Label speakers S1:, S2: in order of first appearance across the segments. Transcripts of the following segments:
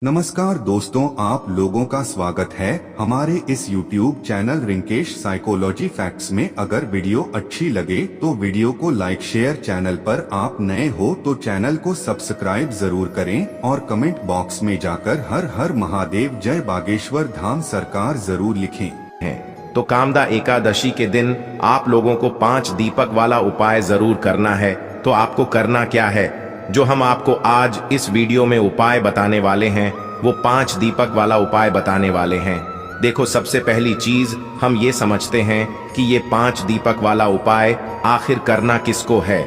S1: नमस्कार दोस्तों, आप लोगों का स्वागत है हमारे इस YouTube channel Rinkesh psychology facts में। अगर वीडियो अच्छी लगे तो वीडियो को लाइक शेयर, चैनल पर आप नए हो तो चैनल को सब्सक्राइब जरूर करें और कमेंट बॉक्स में जाकर हर हर महादेव जय बागेश्वर धाम सरकार जरूर लिखें।
S2: तो कामदा एकादशी के दिन आप लोगों को 5 दीपक वाला उपाय जरूर करना है। तो आपको करना क्या है, जो हम आपको आज इस वीडियो में उपाय बताने वाले हैं वो 5 दीपक वाला उपाय बताने वाले हैं। देखो, सबसे पहली चीज हम ये समझते हैं कि ये 5 दीपक वाला उपाय आखिर करना किसको है।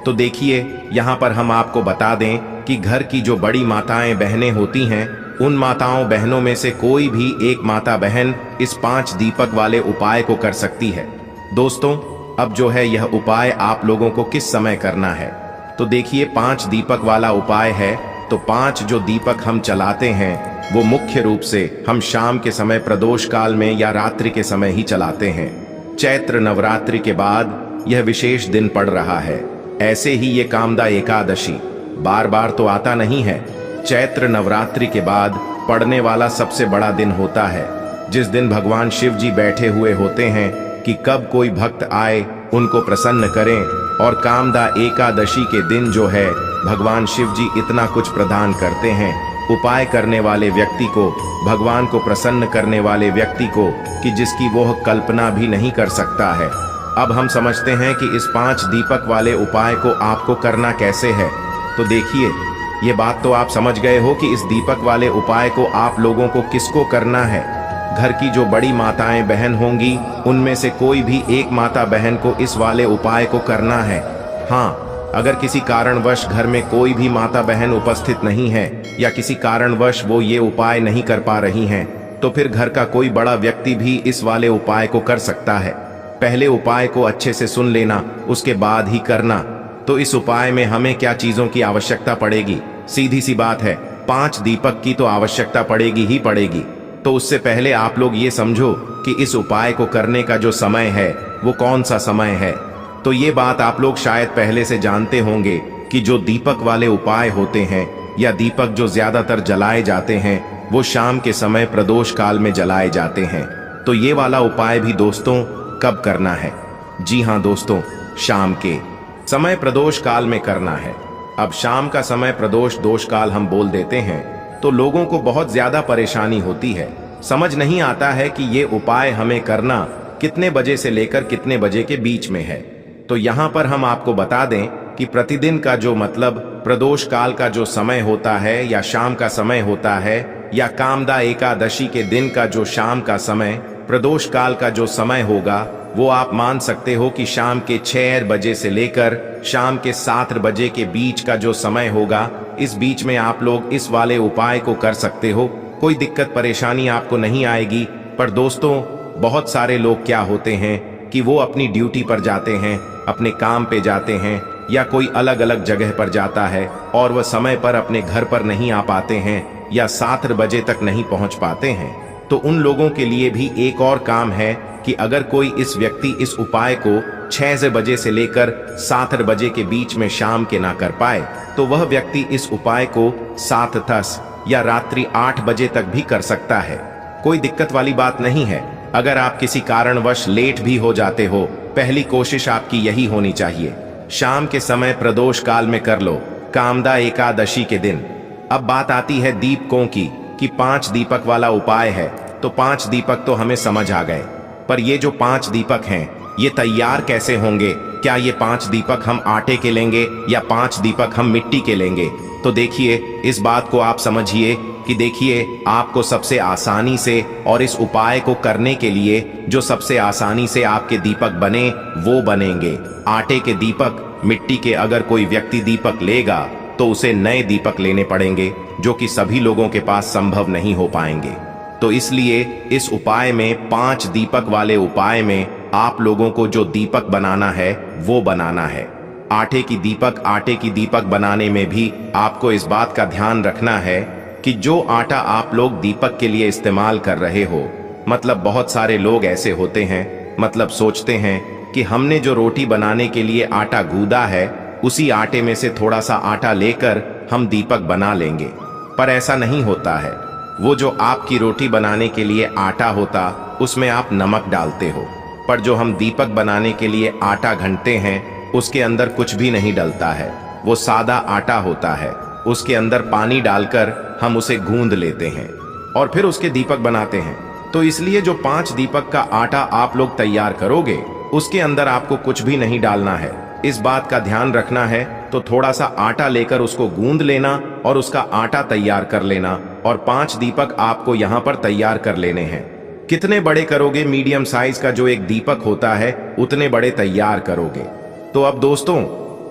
S2: तो देखिए, यहाँ पर हम आपको बता दें कि घर की जो बड़ी माताएं बहनें होती हैं, उन माताओं बहनों में से कोई भी एक माता बहन इस 5 दीपक वाले उपाय को कर सकती है। दोस्तों, अब जो है यह उपाय आप लोगों को किस समय करना है, तो देखिए 5 दीपक वाला उपाय है। तो 5 जो दीपक हम चलाते हैं वो मुख्य रूप से हम शाम के समय प्रदोष काल में या रात्रि के समय ही चलाते हैं। चैत्र नवरात्रि के बाद यह विशेष दिन पड़ रहा है। ऐसे ही ये कामदा एकादशी बार बार तो आता नहीं है। चैत्र नवरात्रि के बाद पड़ने वाला सबसे बड़ा दिन होता है, जिस दिन भगवान शिव जी बैठे हुए होते हैं कि कब कोई भक्त आए उनको प्रसन्न करें। और कामदा एकादशी के दिन जो है भगवान शिव जी इतना कुछ प्रदान करते हैं उपाय करने वाले व्यक्ति को, भगवान को प्रसन्न करने वाले व्यक्ति को, कि जिसकी वह कल्पना भी नहीं कर सकता है। अब हम समझते हैं कि इस 5 दीपक वाले उपाय को आपको करना कैसे है। तो देखिए, ये बात तो आप समझ गए हो कि इस दीपक वाले उपाय को आप लोगों को किसको करना है। घर की जो बड़ी माताएं बहन होंगी उनमें से कोई भी एक माता बहन को इस वाले उपाय को करना है। हाँ, अगर किसी कारणवश घर में कोई भी माता बहन उपस्थित नहीं है या किसी कारणवश वो ये उपाय नहीं कर पा रही हैं, तो फिर घर का कोई बड़ा व्यक्ति भी इस वाले उपाय को कर सकता है। पहले उपाय को अच्छे से सुन लेना, उसके बाद ही करना। तो इस उपाय में हमें क्या चीजों की आवश्यकता पड़ेगी? सीधी सी बात है, 5 दीपक की तो आवश्यकता पड़ेगी ही पड़ेगी। तो उससे पहले आप लोग ये समझो कि इस उपाय को करने का जो समय है वो कौन सा समय है। तो ये बात आप लोग शायद पहले से जानते होंगे कि जो दीपक वाले उपाय होते हैं या दीपक जो ज्यादातर जलाए जाते हैं वो शाम के समय प्रदोष काल में जलाए जाते हैं। तो ये वाला उपाय भी दोस्तों कब करना है? जी हाँ दोस्तों, शाम के समय प्रदोष काल में करना है। अब शाम का समय प्रदोष दोष काल हम बोल देते हैं तो लोगों को बहुत ज्यादा परेशानी होती है। समझ नहीं आता है कि ये उपाय हमें करना कितने बजे से लेकर कितने बजे के बीच में है। तो यहाँ पर हम आपको बता दें कि प्रतिदिन का जो मतलब प्रदोष काल का जो समय होता है या शाम का समय होता है, या कामदा एकादशी के दिन का जो शाम का समय प्रदोष काल का जो समय होगा, वो आप मान सकते हो कि शाम के 6 बजे से लेकर शाम के 7 बजे के बीच का जो समय होगा, इस बीच में आप लोग इस वाले उपाय को कर सकते हो। कोई दिक्कत परेशानी आपको नहीं आएगी। पर दोस्तों, बहुत सारे लोग क्या होते हैं कि वो अपनी ड्यूटी पर जाते हैं, अपने काम पे जाते हैं या कोई अलग अलग जगह पर जाता है और वह समय पर अपने घर पर नहीं आ पाते हैं या 7 बजे तक नहीं पहुंच पाते हैं। तो उन लोगों के लिए भी एक और काम है कि अगर कोई इस व्यक्ति इस उपाय को 6 बजे से लेकर 7 बजे के बीच में शाम के ना कर पाए, तो वह व्यक्ति इस उपाय को 7:10 या रात्रि 8 बजे तक भी कर सकता है। कोई दिक्कत वाली बात नहीं है। अगर आप किसी कारणवश लेट भी हो जाते हो, पहली कोशिश आपकी यही होनी चाहिए, शाम के समय प्रदोष काल में कर लो, कामदा एकादशी के दिन। अब बात आती है दीपकों की कि 5 दीपक वाला उपाय है। तो 5 दीपक तो हमें समझ आ गए, पर ये जो 5 दीपक हैं ये तैयार कैसे होंगे? क्या ये 5 दीपक हम आटे के लेंगे या 5 दीपक हम मिट्टी के लेंगे? तो देखिए, इस बात को आप समझिए कि देखिए, आपको सबसे आसानी से और इस उपाय को करने के लिए जो सबसे आसानी से आपके दीपक बने वो बनेंगे आटे के दीपक। मिट्टी के अगर कोई व्यक्ति दीपक लेगा तो उसे नए दीपक लेने पड़ेंगे, जो कि सभी लोगों के पास संभव नहीं हो पाएंगे। तो इसलिए इस उपाय में 5 दीपक वाले उपाय में आप लोगों को जो दीपक बनाना है वो बनाना है आटे की दीपक। आटे की दीपक बनाने में भी आपको इस बात का ध्यान रखना है कि जो आटा आप लोग दीपक के लिए इस्तेमाल कर रहे हो, मतलब बहुत सारे लोग ऐसे होते हैं, मतलब सोचते हैं कि हमने जो रोटी बनाने के लिए आटा गूंदा है उसी आटे में से थोड़ा सा आटा लेकर हम दीपक बना लेंगे। पर ऐसा नहीं होता है। वो जो आपकी रोटी बनाने के लिए आटा होता, उसमें आप नमक डालते हो, पर जो हम दीपक बनाने के लिए आटा घंटे हैं, उसके अंदर कुछ भी नहीं डलता है। वो सादा आटा होता है, उसके अंदर पानी डालकर हम उसे गूंद लेते हैं और फिर उसके दीपक बनाते हैं। तो इसलिए जो 5 दीपक का आटा आप लोग तैयार करोगे, उसके अंदर आपको कुछ भी नहीं डालना है। इस बात का ध्यान रखना है। तो थोड़ा सा आटा लेकर उसको गूंद लेना और उसका आटा तैयार कर लेना, और 5 दीपक आपको यहाँ पर तैयार कर लेने हैं। कितने बड़े करोगे, मीडियम साइज का जो एक दीपक होता है उतने बड़े तैयार करोगे। तो अब दोस्तों,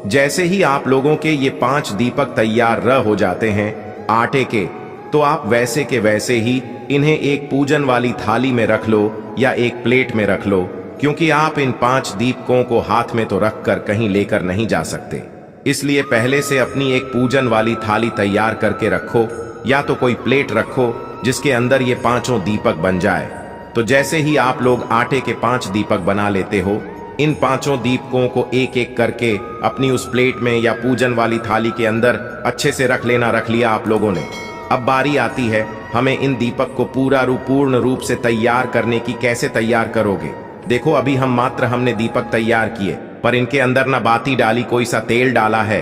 S2: जैसे ही आप लोगों के ये 5 दीपक तैयार हो जाते हैं आटे के, तो आप वैसे के वैसे ही इन्हें एक पूजन वाली थाली में रख लो या एक प्लेट में रख लो, क्योंकि आप इन 5 दीपकों को हाथ में तो रखकर कहीं लेकर नहीं जा सकते। इसलिए पहले से अपनी एक पूजन वाली थाली तैयार करके रखो, या तो कोई प्लेट रखो जिसके अंदर ये 5 दीपक बन जाए। तो जैसे ही आप लोग आटे के 5 दीपक बना लेते हो, इन 5 दीपकों को एक एक करके अपनी उस प्लेट में या पूजन वाली थाली के अंदर अच्छे से रख लेना। रख लिया आप लोगों ने। अब बारी आती है हमें इन दीपक को पूर्ण रूप से तैयार करने की। कैसे तैयार करोगे? देखो, अभी हमने दीपक तैयार किए, पर इनके अंदर ना बाती डाली, कोई सा तेल डाला है,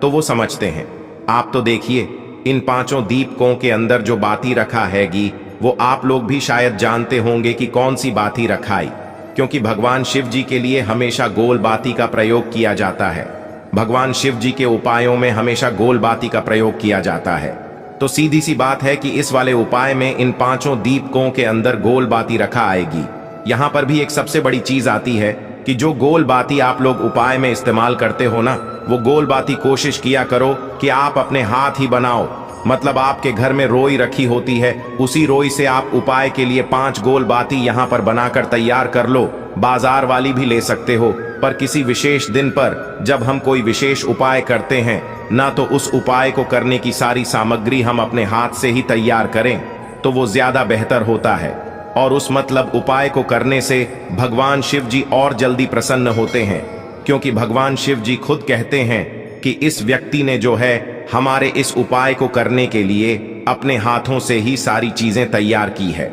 S2: तो वो समझते हैं। आप तो देखिए, इन 5 दीपकों के अंदर जो बाती रखा हैगी, वो आप लोग भी शायद जानते होंगे कि कौन सी बाती रखाई, क्योंकि भगवान शिव जी के लिए हमेशा गोल बाती का प्रयोग किया जाता है। भगवान शिव जी के उपायों में हमेशा गोल बाती का प्रयोग किया जाता है। तो सीधी सी बात है कि इस वाले उपाय में इन 5 दीपकों के अंदर गोल बाती रखा आएगी। यहाँ पर भी एक सबसे बड़ी चीज आती है कि जो गोल बाती आप लोग उपाय में इस्तेमाल करते हो ना, वो गोल बाती कोशिश किया करो कि आप अपने हाथ ही बनाओ। मतलब आपके घर में रोई रखी होती है, उसी रोई से आप उपाय के लिए 5 गोल बाती यहाँ पर बनाकर तैयार कर लो। बाजार वाली भी ले सकते हो, पर किसी विशेष दिन पर जब हम कोई विशेष उपाय करते हैं ना, तो उस उपाय को करने की सारी सामग्री हम अपने हाथ से ही तैयार करें, तो वो ज्यादा बेहतर होता है। और उस मतलब उपाय को करने से भगवान शिव जी और जल्दी प्रसन्न होते हैं, क्योंकि भगवान शिव जी खुद कहते हैं कि इस व्यक्ति ने जो है हमारे इस उपाय को करने के लिए अपने हाथों से ही सारी चीजें तैयार की है,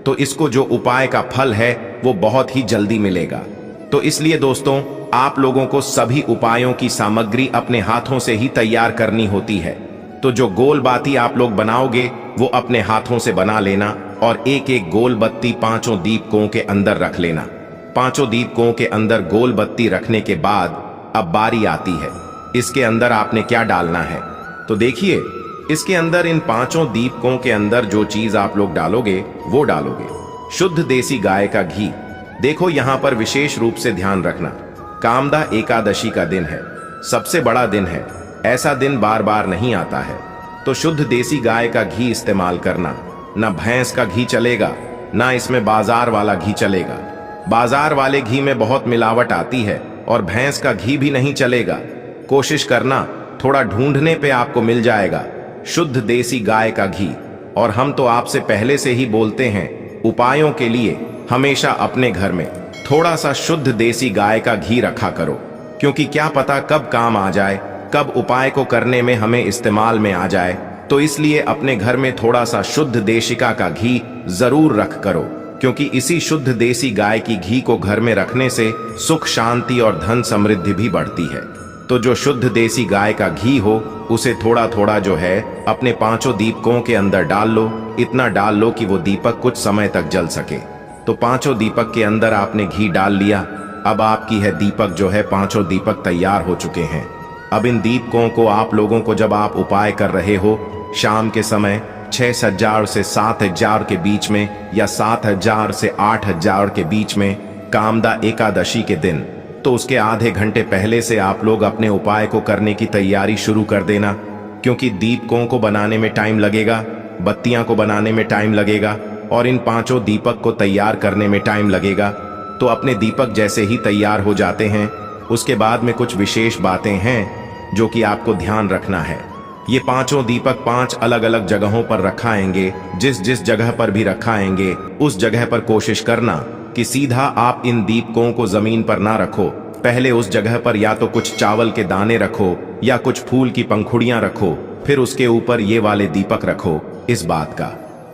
S2: तो इसको जो उपाय का फल है वो बहुत ही जल्दी मिलेगा। तो इसलिए दोस्तों, आप लोगों को सभी उपायों की सामग्री अपने हाथों से ही तैयार करनी होती है। तो जो गोल बाती आप लोग बनाओगे वो अपने हाथों से बना लेना, और एक एक गोल बत्ती 5 दीपकों के अंदर रख लेना। 5 दीपकों के अंदर गोल बत्ती रखने के बाद अब बारी आती है इसके अंदर आपने क्या डालना है। तो देखिए, इसके अंदर इन 5 दीपकों के अंदर जो चीज आप लोग डालोगे वो डालोगे शुद्ध देसी गाय का घी। देखो, यहां पर विशेष रूप से ध्यान रखना, कामदा एकादशी का दिन है, सबसे बड़ा दिन है। ऐसा दिन बार बार नहीं आता है, तो शुद्ध देसी गाय का घी इस्तेमाल करना। ना भैंस का घी चलेगा, ना इसमें बाजार वाला घी चलेगा। बाजार वाले घी में बहुत मिलावट आती है, और भैंस का घी भी नहीं चलेगा। कोशिश करना, थोड़ा ढूंढने पे आपको मिल जाएगा शुद्ध देसी गाय का घी। और हम तो आपसे पहले से ही बोलते हैं, उपायों के लिए हमेशा अपने घर में थोड़ा सा शुद्ध देसी गाय का घी रखा करो, क्योंकि क्या पता कब काम आ जाए, कब उपाय को करने में हमें इस्तेमाल में आ जाए। तो इसलिए अपने घर में थोड़ा सा शुद्ध देशिका का घी जरूर रख करो, क्योंकि इसी शुद्ध देसी गाय की घी को घर में रखने से सुख शांति और धन समृद्धि भी बढ़ती है। तो जो शुद्ध देसी गाय का घी हो, उसे थोड़ा थोड़ा जो है अपने 5 दीपकों के अंदर डाल लो। इतना डाल लो कि वो दीपक कुछ समय तक जल सके। तो 5 दीपक के अंदर आपने घी डाल लिया। अब आपकी है दीपक जो है 5 दीपक तैयार हो चुके हैं। अब इन दीपकों को आप लोगों को जब आप उपाय कर रहे हो, शाम के समय 6000 से 7000 के बीच में, या 7000 से 8000 के बीच में, कामदा एकादशी के दिन, तो उसके आधे घंटे पहले से आप लोग अपने उपाय को करने की तैयारी शुरू कर देना, क्योंकि दीपकों को बनाने में टाइम लगेगा, बत्तियां को बनाने में टाइम लगेगा, और इन 5 दीपक को तैयार करने में टाइम लगेगा। तो अपने दीपक जैसे ही तैयार हो जाते हैं, उसके बाद में कुछ विशेष बातें हैं जो कि आपको ध्यान रखना है। ये 5 दीपक 5 अलग अलग जगहों पर रखाएंगे। जिस जिस जगह पर भी रखाएंगे, उस जगह पर कोशिश करना कि सीधा आप इन दीपकों को जमीन पर ना रखो। पहले उस जगह पर या तो कुछ चावल के दाने रखो, या कुछ फूल की पंखुड़ियां रखो, फिर उसके ऊपर ये वाले दीपक रखो। इस बात का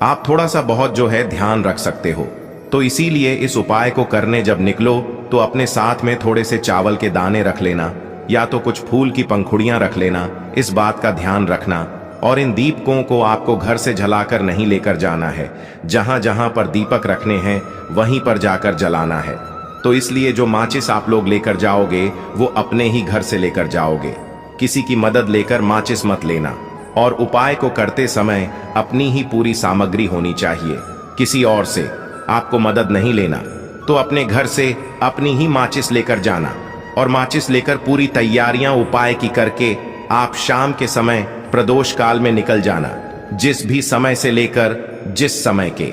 S2: आप थोड़ा सा बहुत जो है ध्यान रख सकते हो। तो इसीलिए इस उपाय को करने जब निकलो तो अपने साथ में थोड़े से चावल के दाने रख लेना, या तो कुछ फूल की पंखुड़ियां रख लेना। इस बात का ध्यान रखना। और इन दीपकों को आपको घर से जलाकर नहीं लेकर जाना है, जहां जहां पर दीपक रखने हैं वहीं पर जाकर जलाना है। तो इसलिए जो माचिस आप लोग लेकर जाओगे वो अपने ही घर से लेकर जाओगे, किसी की मदद लेकर माचिस मत लेना। और उपाय को करते समय अपनी ही पूरी सामग्री होनी चाहिए, किसी और से आपको मदद नहीं लेना। तो अपने घर से अपनी ही माचिस लेकर जाना, और माचिस लेकर पूरी तैयारियां उपाय की करके आप शाम के समय प्रदोष काल में निकल जाना। जिस भी समय से लेकर जिस समय के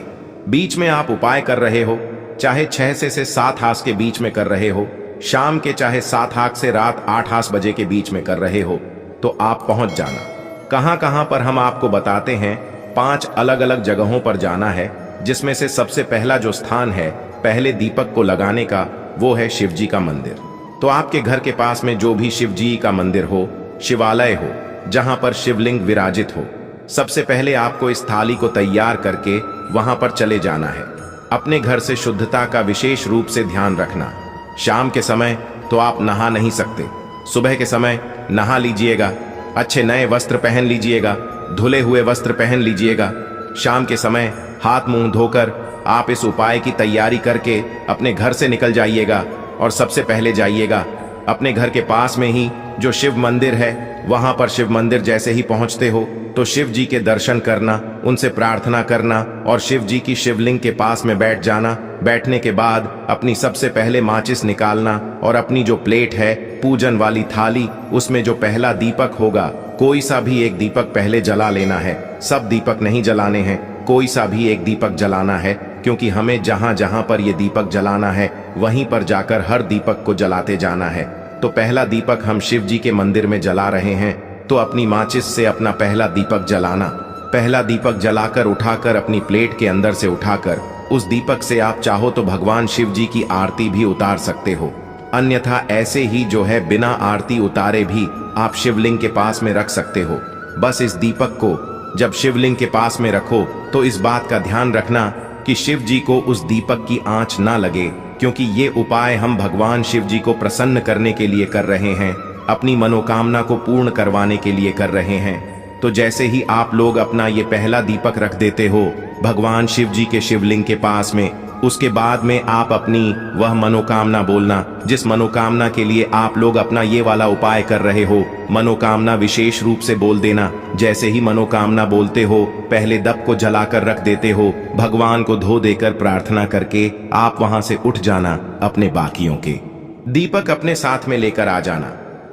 S2: बीच में आप उपाय कर रहे हो, चाहे 6 से 7 हास के बीच में कर रहे हो, शाम के चाहे 7 हास से रात 8 हास बजे के बीच में कर रहे हो, तो आप पहुंच जाना। कहां कहां पर हम आपको बताते हैं। 5 अलग अलग जगहों पर जाना है, जिसमें से सबसे पहला जो स्थान है पहले दीपक को लगाने का, वो है शिव जी का मंदिर। तो आपके घर के पास में जो भी शिव जी का मंदिर हो, शिवालय हो, जहां पर शिवलिंग विराजित हो, सबसे पहले आपको इस थाली को तैयार करके वहां पर चले जाना है। अपने घर से शुद्धता का विशेष रूप से ध्यान रखना। शाम के समय तो आप नहा नहीं सकते, सुबह के समय नहा लीजिएगा, अच्छे नए वस्त्र पहन लीजिएगा, धुले हुए वस्त्र पहन लीजिएगा। शाम के समय हाथ मुंह धोकर आप इस उपाय की तैयारी करके अपने घर से निकल जाइएगा। और सबसे पहले जाइएगा अपने घर के पास में ही जो शिव मंदिर है, वहां पर शिव मंदिर जैसे ही पहुंचते हो तो शिव जी के दर्शन करना, उनसे प्रार्थना करना और शिव जी की शिवलिंग के पास में बैठ जाना। बैठने के बाद अपनी सबसे पहले माचिस निकालना और अपनी जो प्लेट है, पूजन वाली थाली, उसमें जो पहला दीपक होगा, कोई सा भी एक दीपक पहले जला लेना है। सब दीपक नहीं जलाने हैं, कोई सा भी एक दीपक जलाना है, क्योंकि हमें जहां जहां पर ये दीपक जलाना है वहीं पर जाकर हर दीपक को जलाते जाना है। तो पहला दीपक हम शिव जी के मंदिर में जला रहे हैं, तो अपनी माचिस से अपना पहला दीपक जलाना। पहला दीपक जलाकर उठाकर अपनी प्लेट के अंदर से उठाकर उस दीपक से आप चाहो तो भगवान शिव जी की आरती भी उतार सकते हो, अन्यथा ऐसे ही जो है बिना आरती उतारे भी आप शिवलिंग के पास में रख सकते हो। बस इस दीपक को जब शिवलिंग के पास में रखो तो इस बात का ध्यान रखना कि शिव जी को उस दीपक की आंच ना लगे, क्योंकि ये उपाय हम भगवान शिव जी को प्रसन्न करने के लिए कर रहे हैं, अपनी मनोकामना को पूर्ण करवाने के लिए कर रहे हैं। तो जैसे ही आप लोग अपना ये पहला दीपक रख देते हो भगवान शिव जी के शिवलिंग के पास में, उसके बाद में आप अपनी वह मनोकामना बोलना जिस मनोकामना के लिए आप लोग अपना ये वाला उपाय कर रहे हो। मनोकामना विशेष रूप से बोल देना। जैसे ही मनोकामना बोलते हो पहले दीप को जलाकर रख देते हो, भगवान को धो देकर प्रार्थना करके आप वहां से उठ जाना। अपने बाकियों के दीपक अपने साथ में लेकर आ जाना।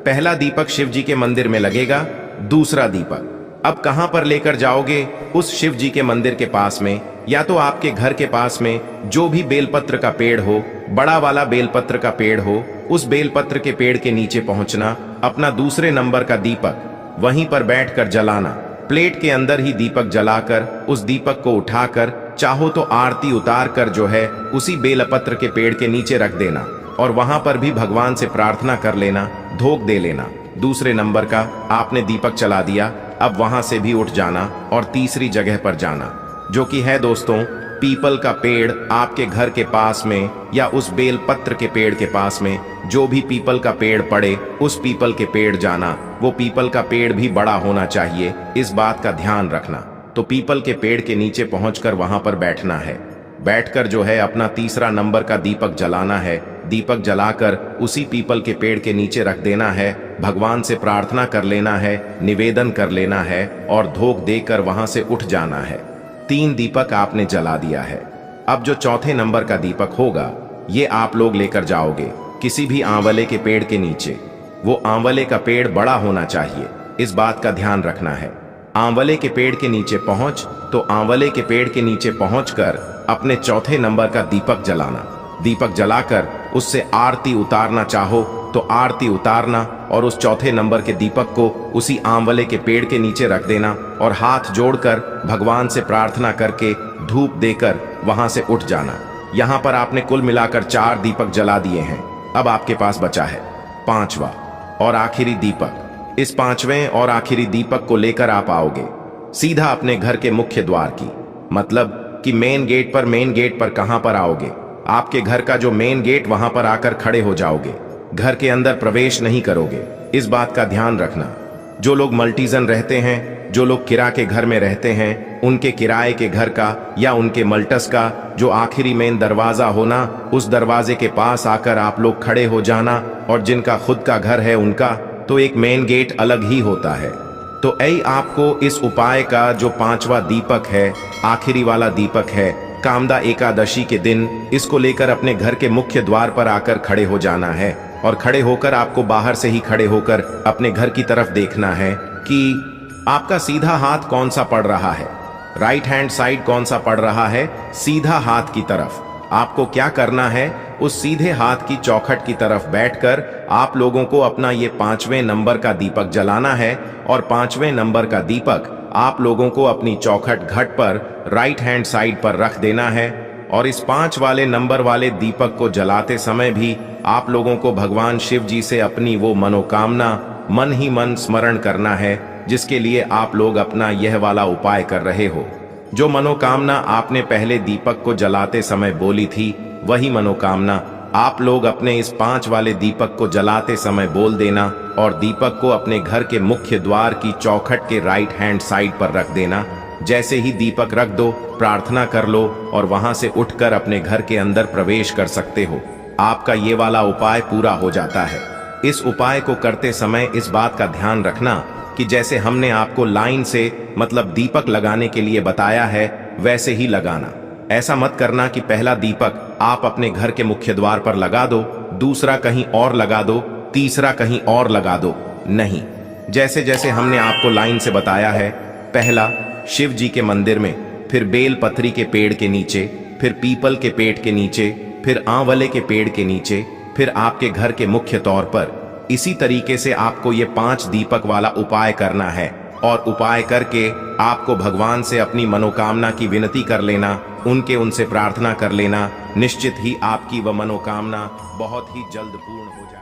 S2: पहला दीपक शिव जी के मंदिर में लगेगा। दूसरा दीपक अब कहां पर लेकर जाओगे? उस शिव जी के मंदिर के पास में, या तो आपके घर के पास में जो भी बेलपत्र का पेड़ हो, बड़ा वाला बेलपत्र का पेड़ हो, उस बेलपत्र के पेड़ के नीचे पहुंचना। अपना दूसरे नंबर का दीपक वहीं पर बैठकर जलाना। प्लेट के अंदर ही दीपक जलाकर उस दीपक को उठाकर चाहो तो आरती उतार कर जो है उसी बेलपत्र के पेड़ के नीचे रख देना, और वहां पर भी भगवान से प्रार्थना कर लेना, धोख दे लेना। दूसरे नंबर का आपने दीपक चला दिया। अब वहां से भी उठ जाना और तीसरी जगह पर जाना, जो कि है दोस्तों पीपल का पेड़। आपके घर के पास में या उस बेलपत्र के पेड़ के पास में जो भी पीपल का पेड़ पड़े, उस पीपल के पेड़ जाना। वो पीपल का पेड़ भी बड़ा होना चाहिए, इस बात का ध्यान रखना। तो पीपल के पेड़ के नीचे पहुंचकर वहां पर बैठना है। बैठकर जो है अपना तीसरा नंबर का दीपक जलाना है। दीपक जलाकर उसी पीपल के पेड़ के नीचे रख देना है। भगवान से प्रार्थना कर लेना है, निवेदन कर लेना है और धोख देकर वहां से उठ जाना है। 3 दीपक आपने जला दिया है। अब जो चौथे नंबर का दीपक होगा ये आप लोग लेकर जाओगे किसी भी आंवले के पेड़ के नीचे। वो आंवले का पेड़ बड़ा होना चाहिए, इस बात का ध्यान रखना है। आंवले के पेड़ के नीचे पहुंच तो आंवले के पेड़ के नीचे पहुंचकर अपने चौथे नंबर का दीपक जलाना। दीपक जलाकर उससे आरती उतारना चाहो तो आरती उतारना, और उस चौथे नंबर के दीपक को उसी आंवले के पेड़ के नीचे रख देना और हाथ जोड़कर भगवान से प्रार्थना करके धूप देकर वहां से उठ जाना। यहां पर आपने कुल मिलाकर 4 दीपक जला दिए हैं। अब आपके पास बचा है 5वां और आखिरी दीपक। इस पांचवें और आखिरी दीपक को लेकर आप आओगे सीधा अपने घर के मुख्य द्वार की, मतलब कि मेन गेट पर कहां पर आओगे? आपके घर का जो मेन गेट वहां पर आकर खड़े हो जाओगे। घर के अंदर प्रवेश नहीं करोगे। इस बात का ध्यान रखना। जो लोग मल्टीजन रहते हैं, जो लोग किराए के घर में रहते हैं, उनके किराए के घर का या उनके मल्टस का जो आखिरी मेन दरवाजा होना, उस दरवाजे के पास आकर आप लोग खड़े हो जाना। और जिनका खुद का घर है उनका तो एक मेन गेट अलग ही होता है। तो आपको इस उपाय का जो पांचवा दीपक है, आखिरी वाला दीपक है, कामदा एकादशी के दिन इसको लेकर अपने घर के मुख्य द्वार पर आकर खड़े हो जाना है। और खड़े होकर आपको बाहर से ही खड़े होकर अपने घर की तरफ देखना है कि आपका सीधा हाथ कौन सा पड़ रहा है, राइट हैंड साइड कौन सा पड़ रहा है, सीधा हाथ की तरफ। आपको क्या करना है, उस सीधे हाथ की चौखट की तरफ बैठकर आप लोगों को अपना ये पांचवें नंबर का दीपक जलाना है। और पांचवें नंबर का दीपक आप लोगों को अपनी चौखट घट पर राइट हैंड साइड पर रख देना है। और इस 5 वाले नंबर वाले दीपक को जलाते समय भी आप लोगों को भगवान शिव जी से अपनी वो मनोकामना मन ही मन स्मरण करना है, जिसके लिए आप लोग अपना यह वाला उपाय कर रहे हो। जो मनोकामना आपने पहले दीपक को जलाते समय बोली थी, वही मनोकामना आप लोग अपने इस 5 वाले दीपक को जलाते समय बोल देना। और दीपक को अपने घर के मुख्य द्वार की चौखट के राइट हैंड साइड पर रख देना। जैसे ही दीपक रख दो, प्रार्थना कर लो और वहां से उठकर अपने घर के अंदर प्रवेश कर सकते हो। आपका ये वाला उपाय पूरा हो जाता है। इस उपाय को करते समय इस बात का ध्यान रखना कि जैसे हमने आपको लाइन से मतलब दीपक लगाने के लिए बताया है, वैसे ही लगाना। ऐसा मत करना कि पहला दीपक आप अपने घर के मुख्य द्वार पर लगा दो, दूसरा कहीं और लगा दो, तीसरा कहीं और लगा दो। नहीं, जैसे जैसे हमने आपको लाइन से बताया है, पहला शिव जी के मंदिर में, फिर बेल पत्री के पेड़ के नीचे, फिर पीपल के पेड़ के नीचे, फिर आंवले के पेड़ के नीचे, फिर आपके घर के मुख्य तौर पर। इसी तरीके से आपको ये 5 दीपक वाला उपाय करना है। और उपाय करके आपको भगवान से अपनी मनोकामना की विनती कर लेना, उनसे प्रार्थना कर लेना। निश्चित ही आपकी वह मनोकामना बहुत ही जल्द पूर्ण हो जाए।